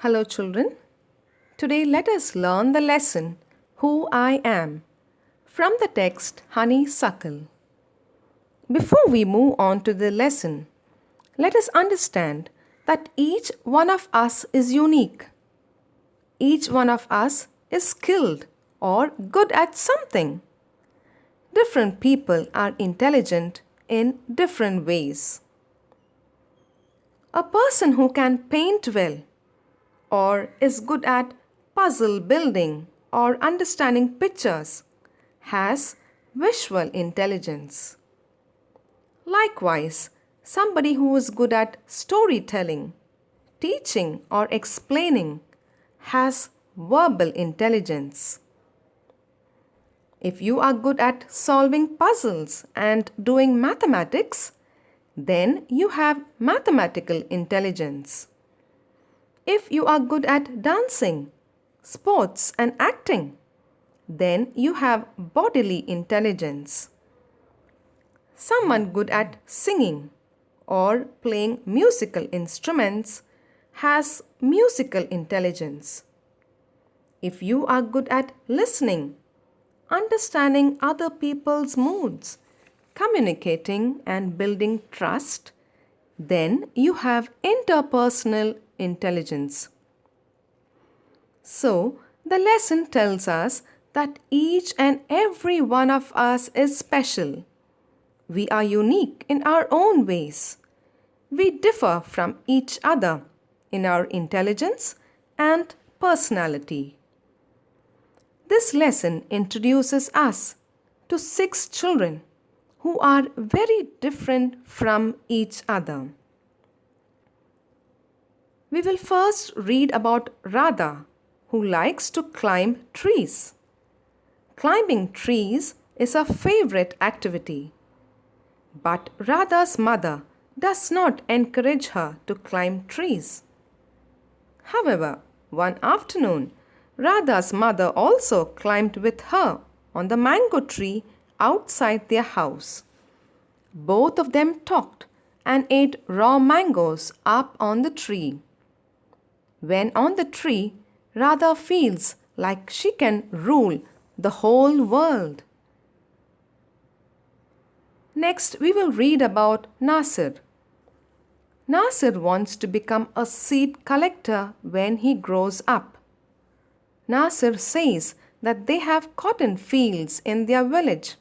Hello, children. Today let us learn the lesson Who I Am from the text Honeysuckle. Before we move on to the lesson, let us understand that each one of us is unique. Each one of us is skilled or good at something. Different people are intelligent in different ways. A person who can paint well or is good at puzzle building or understanding pictures has visual intelligence. Likewise, somebody who is good at storytelling, teaching, or explaining has verbal intelligence. If you are good at solving puzzles and doing mathematics, then you have mathematical intelligence. If you are good at dancing, sports, and acting, then you have bodily intelligence. Someone good at singing or playing musical instruments has musical intelligence. If you are good at listening, understanding other people's moods, communicating, and building trust, then you have interpersonal intelligence. So, the lesson tells us that each and every one of us is special. We are unique in our own ways. We differ from each other in our intelligence and personality. This lesson introduces us to 6 children who are very different from each other. We will first read about Radha, who likes to climb trees. Climbing trees is a favorite activity. But Radha's mother does not encourage her to climb trees. However, one afternoon, Radha's mother also climbed with her on the mango tree outside their house. Both of them talked and ate raw mangoes up on the tree. When on the tree, Radha feels like she can rule the whole world. Next, we will read about Nasir. Nasir wants to become a seed collector when he grows up. Nasir says that they have cotton fields in their village,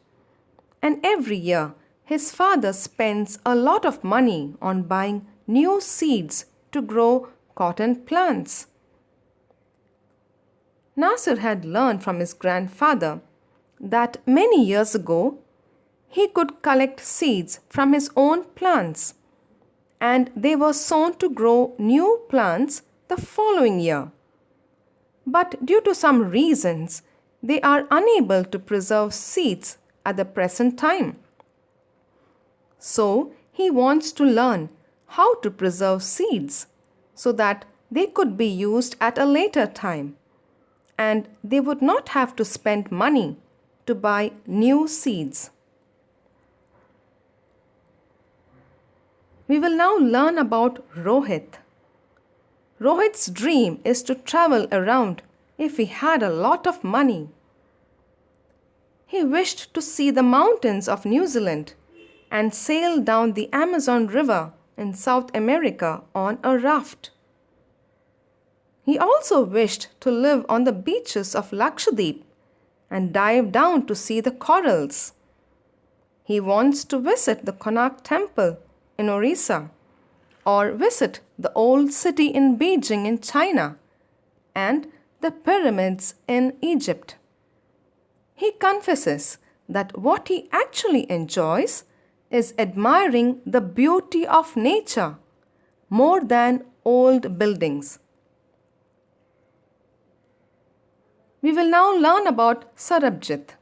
and every year his father spends a lot of money on buying new seeds to grow cotton plants. Nasir had learned from his grandfather that many years ago he could collect seeds from his own plants, and they were sown to grow new plants the following year. But due to some reasons, they are unable to preserve seeds at the present time. So, he wants to learn how to preserve seeds so that they could be used at a later time, and they would not have to spend money to buy new seeds. We will now learn about Rohit. Rohit's dream is to travel around if he had a lot of money. He wished to see the mountains of New Zealand and sail down the Amazon River in South America on a raft. He also wished to live on the beaches of Lakshadweep and dive down to see the corals. He wants to visit the Konark Temple in Orissa, or visit the old city in Beijing in China, and the pyramids in Egypt. He confesses that what he actually enjoys is admiring the beauty of nature more than old buildings. We will now learn about Sarabjit.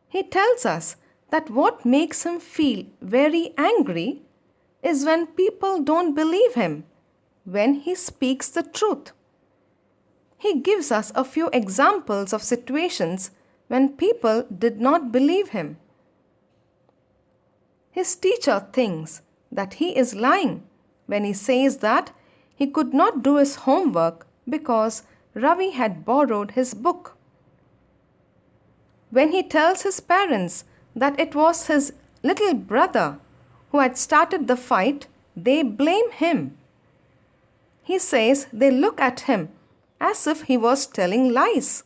He tells us that what makes him feel very angry is when people don't believe him when he speaks the truth. He gives us a few examples of situations when people did not believe him. His teacher thinks that he is lying when he says that he could not do his homework because Ravi had borrowed his book. When he tells his parents that it was his little brother who had started the fight, they blame him. He says they look at him as if he was telling lies.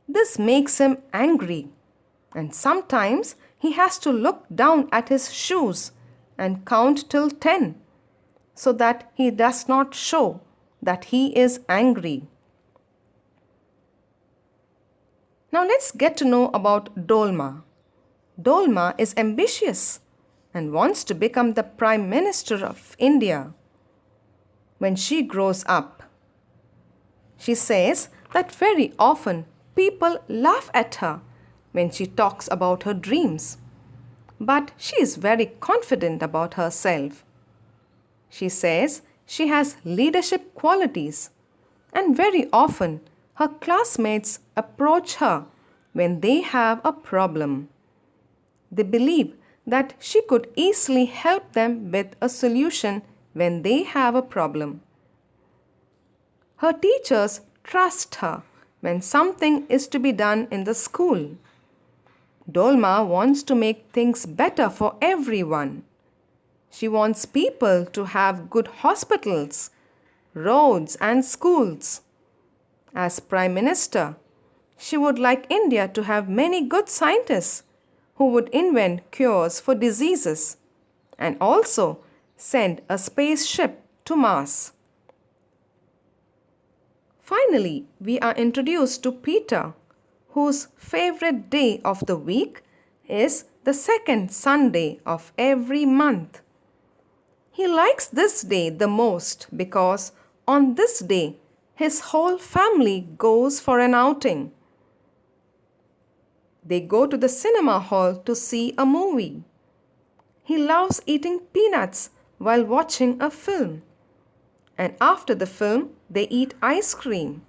This makes him angry, and sometimes he has to look down at his shoes and count till 10 so that he does not show that he is angry. Now let's get to know about Dolma. Dolma is ambitious and wants to become the Prime Minister of India when she grows up. She says that very often people laugh at her when she talks about her dreams, but she is very confident about herself. She says she has leadership qualities, and very often her classmates approach her when they have a problem. They believe that she could easily help them with a solution when they have a problem. Her teachers trust her when something is to be done in the school. Dolma wants to make things better for everyone. She wants people to have good hospitals, roads, and schools. As Prime Minister, she would like India to have many good scientists who would invent cures for diseases and also send a spaceship to Mars. Finally, we are introduced to Peter, whose favorite day of the week is the second Sunday of every month. He likes this day the most because on this day his whole family goes for an outing. They go to the cinema hall to see a movie. He loves eating peanuts while watching a film. And after the film, they eat ice cream.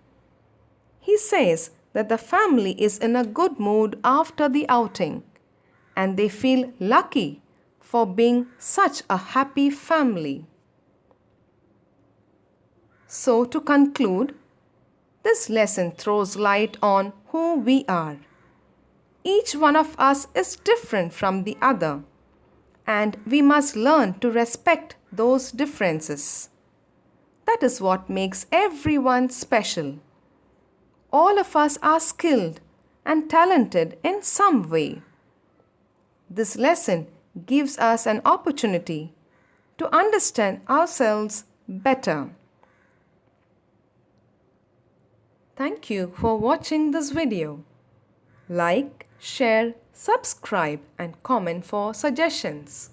He says that the family is in a good mood after the outing, and they feel lucky for being such a happy family. So, to conclude, this lesson throws light on who we are. Each one of us is different from the other, and we must learn to respect those differences. That is what makes everyone special. All of us are skilled and talented in some way. This lesson gives us an opportunity to understand ourselves better. Thank you for watching this video. Like, share, subscribe, and comment for suggestions.